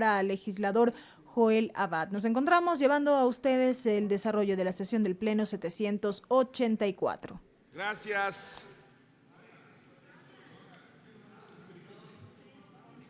al legislador Joel Abad. Nos encontramos llevando a ustedes el desarrollo de la sesión del Pleno 784. Gracias.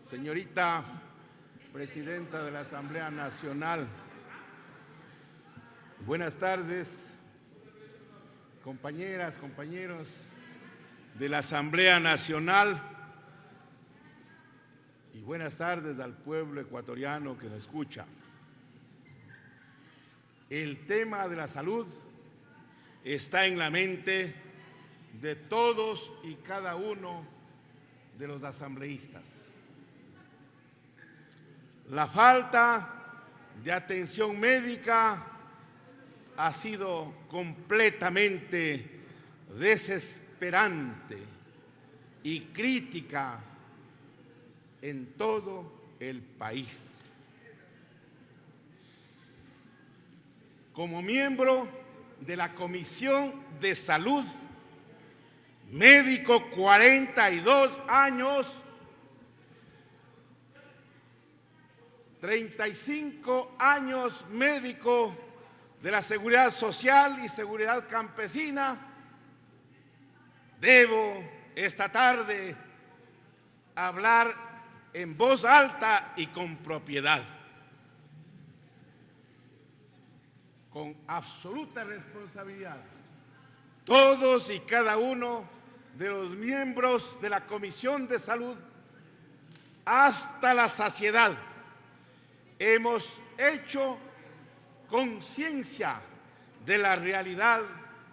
Señorita Presidenta de la Asamblea Nacional, buenas tardes, compañeras, compañeros de la Asamblea Nacional, y buenas tardes al pueblo ecuatoriano que nos escucha. El tema de la salud está en la mente de todos y cada uno de los asambleístas. La falta de atención médica ha sido completamente desesperante y crítica en todo el país. Como miembro de la Comisión de Salud, médico 42 años, 35 años médico de la Seguridad Social y Seguridad Campesina, debo esta tarde hablar en voz alta y con propiedad, con absoluta responsabilidad. Todos y cada uno de los miembros de la Comisión de Salud, hasta la saciedad, hemos hecho conciencia de la realidad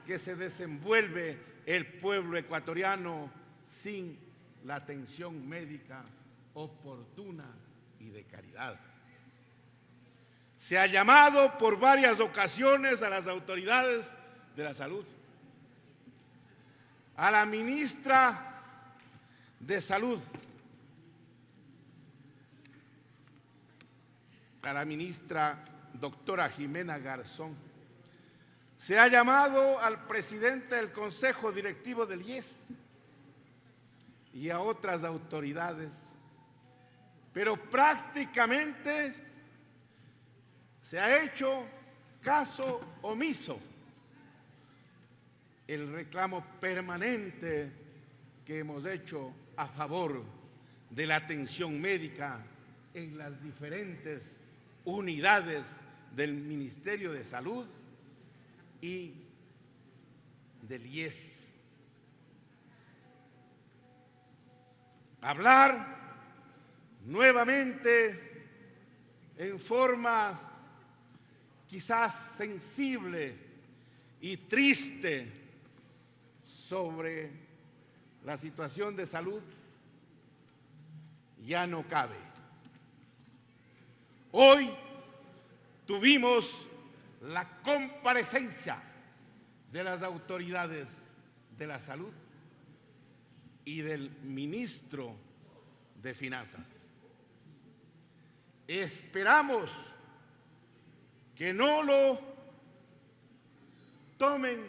que se desenvuelve el pueblo ecuatoriano sin la atención médica oportuna y de calidad. Se ha llamado por varias ocasiones a las autoridades de la salud, a la ministra de Salud, a la ministra doctora Jimena Garzón. Se ha llamado al presidente del Consejo Directivo del IES y a otras autoridades, pero prácticamente se ha hecho caso omiso el reclamo permanente que hemos hecho a favor de la atención médica en las diferentes unidades del Ministerio de Salud y del IES. Hablar nuevamente en forma quizás sensible y triste sobre la situación de salud ya no cabe. Hoy tuvimos la comparecencia de las autoridades de la salud y del ministro de Finanzas. Esperamos que no lo tomen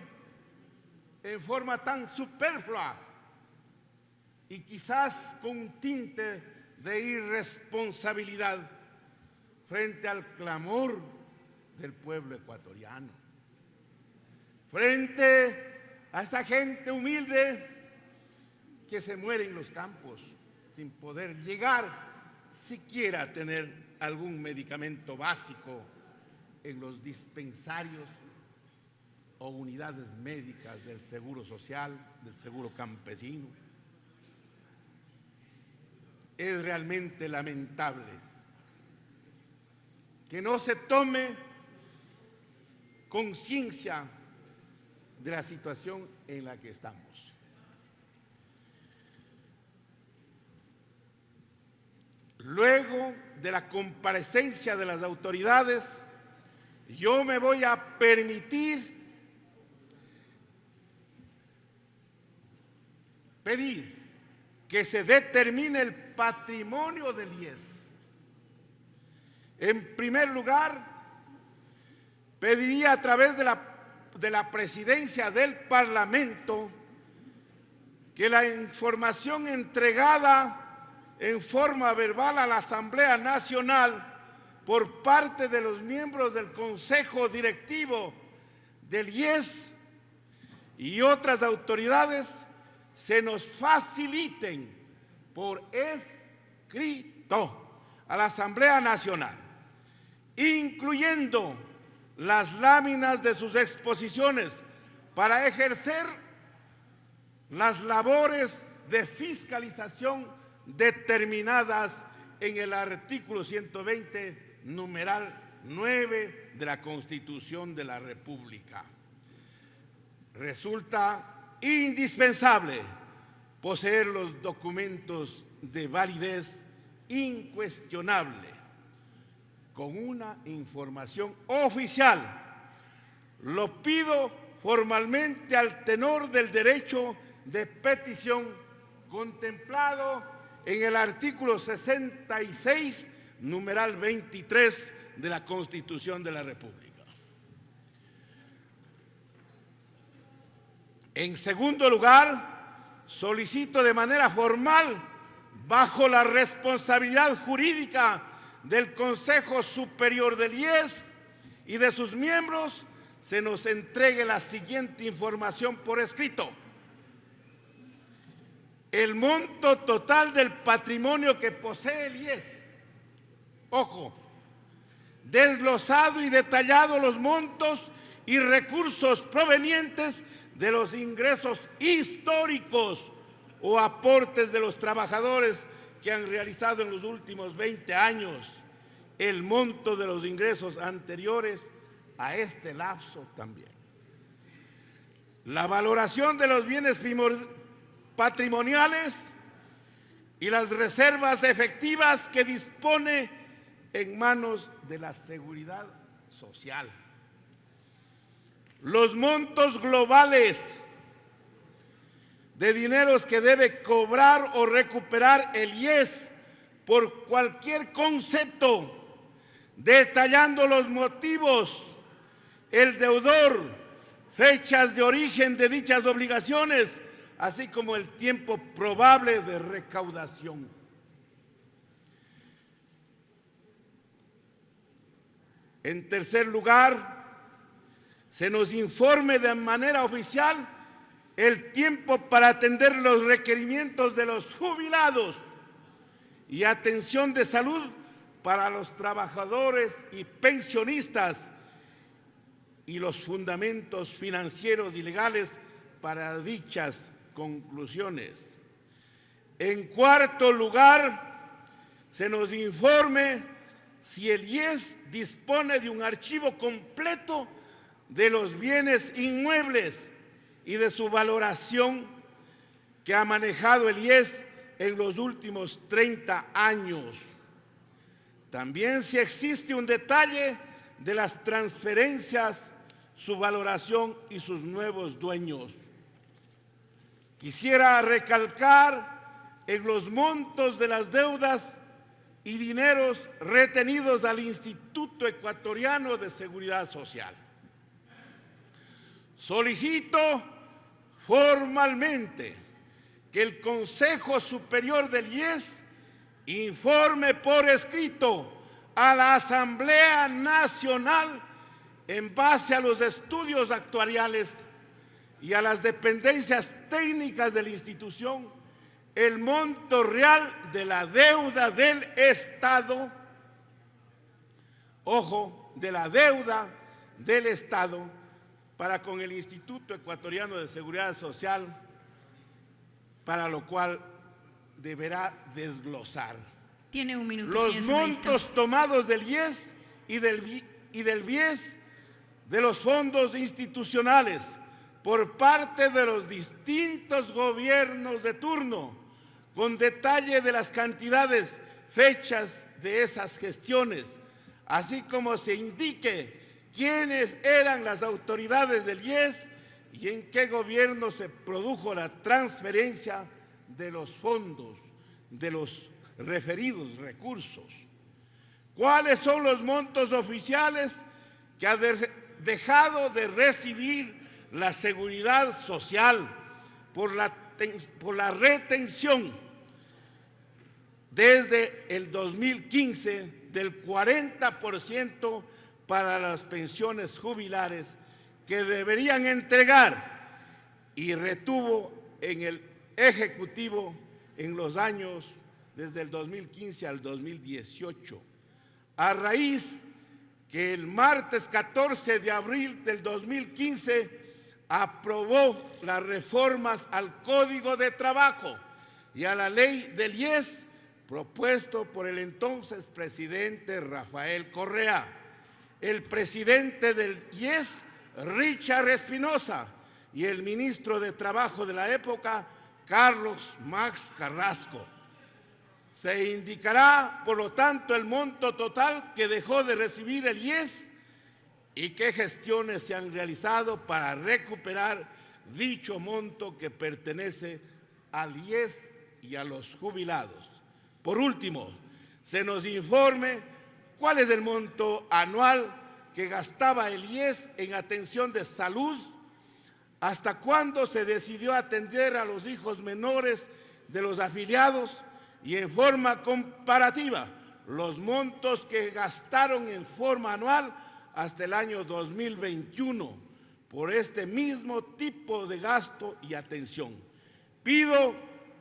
en forma tan superflua y quizás con un tinte de irresponsabilidad frente al clamor del pueblo ecuatoriano, frente a esa gente humilde que se muere en los campos sin poder llegar siquiera a tener algún medicamento básico en los dispensarios o unidades médicas del Seguro Social, del Seguro Campesino. Es realmente lamentable que no se tome conciencia de la situación en la que estamos. Luego de la comparecencia de las autoridades, yo me voy a permitir pedir que se determine el patrimonio del IES. En primer lugar, pediría a través de la presidencia del Parlamento que la información entregada en forma verbal a la Asamblea Nacional por parte de los miembros del Consejo Directivo del IES y otras autoridades se nos faciliten por escrito a la Asamblea Nacional, incluyendo las láminas de sus exposiciones para ejercer las labores de fiscalización determinadas en el artículo 120, numeral 9 de la Constitución de la República. Resulta indispensable poseer los documentos de validez incuestionable con una información oficial. Lo pido formalmente al tenor del derecho de petición contemplado en el artículo 66, numeral 23 de la Constitución de la República. En segundo lugar, solicito de manera formal, bajo la responsabilidad jurídica del Consejo Superior del IES y de sus miembros, se nos entregue la siguiente información por escrito. El monto total del patrimonio que posee el IES. Ojo, desglosado y detallado los montos y recursos provenientes de los ingresos históricos o aportes de los trabajadores que han realizado en los últimos 20 años, el monto de los ingresos anteriores a este lapso también. La valoración de los bienes patrimoniales y las reservas efectivas que dispone en manos de la Seguridad Social. Los montos globales de dineros que debe cobrar o recuperar el IES por cualquier concepto, detallando los motivos, el deudor, fechas de origen de dichas obligaciones, así como el tiempo probable de recaudación. En tercer lugar, se nos informe de manera oficial el tiempo para atender los requerimientos de los jubilados y atención de salud para los trabajadores y pensionistas y los fundamentos financieros y legales para dichas conclusiones. En cuarto lugar, se nos informe si el IES dispone de un archivo completo de los bienes inmuebles y de su valoración que ha manejado el IES en los últimos 30 años. También si existe un detalle de las transferencias, su valoración y sus nuevos dueños. Quisiera recalcar en los montos de las deudas y dineros retenidos al Instituto Ecuatoriano de Seguridad Social. Solicito formalmente que el Consejo Superior del IES informe por escrito a la Asamblea Nacional en base a los estudios actuariales y a las dependencias técnicas de la institución el monto real de la deuda del Estado, ojo, de la deuda del Estado para con el Instituto Ecuatoriano de Seguridad Social, para lo cual deberá desglosar. Tiene un minuto, los montos tomados del IES y del BIES de los fondos institucionales por parte de los distintos gobiernos de turno, con detalle de las cantidades, fechas de esas gestiones, así como se indique quiénes eran las autoridades del IES y en qué gobierno se produjo la transferencia de los fondos, de los referidos recursos. ¿Cuáles son los montos oficiales que ha dejado de recibir la Seguridad Social por la retención desde el 2015 del 40% para las pensiones jubilares que deberían entregar y retuvo en el Ejecutivo en los años desde el 2015 al 2018. A raíz que el martes 14 de abril del 2015 aprobó las reformas al Código de Trabajo y a la ley del IES propuesto por el entonces presidente Rafael Correa, el presidente del IES, Richard Espinosa, y el ministro de Trabajo de la época, Carlos Max Carrasco. Se indicará, por lo tanto, el monto total que dejó de recibir el IES y qué gestiones se han realizado para recuperar dicho monto que pertenece al IES y a los jubilados. Por último, se nos informe cuál es el monto anual que gastaba el IES en atención de salud, hasta cuándo se decidió atender a los hijos menores de los afiliados y en forma comparativa los montos que gastaron en forma anual hasta el año 2021 por este mismo tipo de gasto y atención. Pido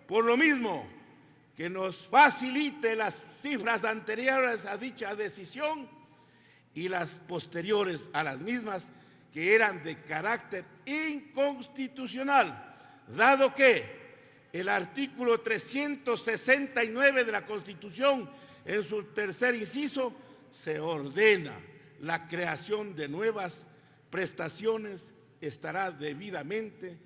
por lo mismo que nos facilite las cifras anteriores a dicha decisión y las posteriores a las mismas, que eran de carácter inconstitucional, dado que el artículo 369 de la Constitución, en su tercer inciso, se ordena la creación de nuevas prestaciones, estará debidamente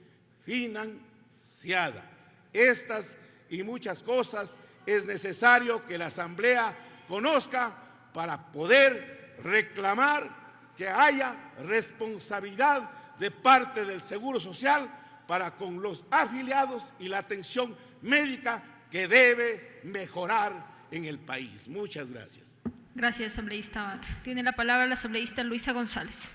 financiada. Estas y muchas cosas es necesario que la Asamblea conozca para poder reclamar que haya responsabilidad de parte del Seguro Social para con los afiliados y la atención médica que debe mejorar en el país. Muchas gracias. Gracias, asambleísta Abad. Tiene la palabra la asambleísta Luisa González.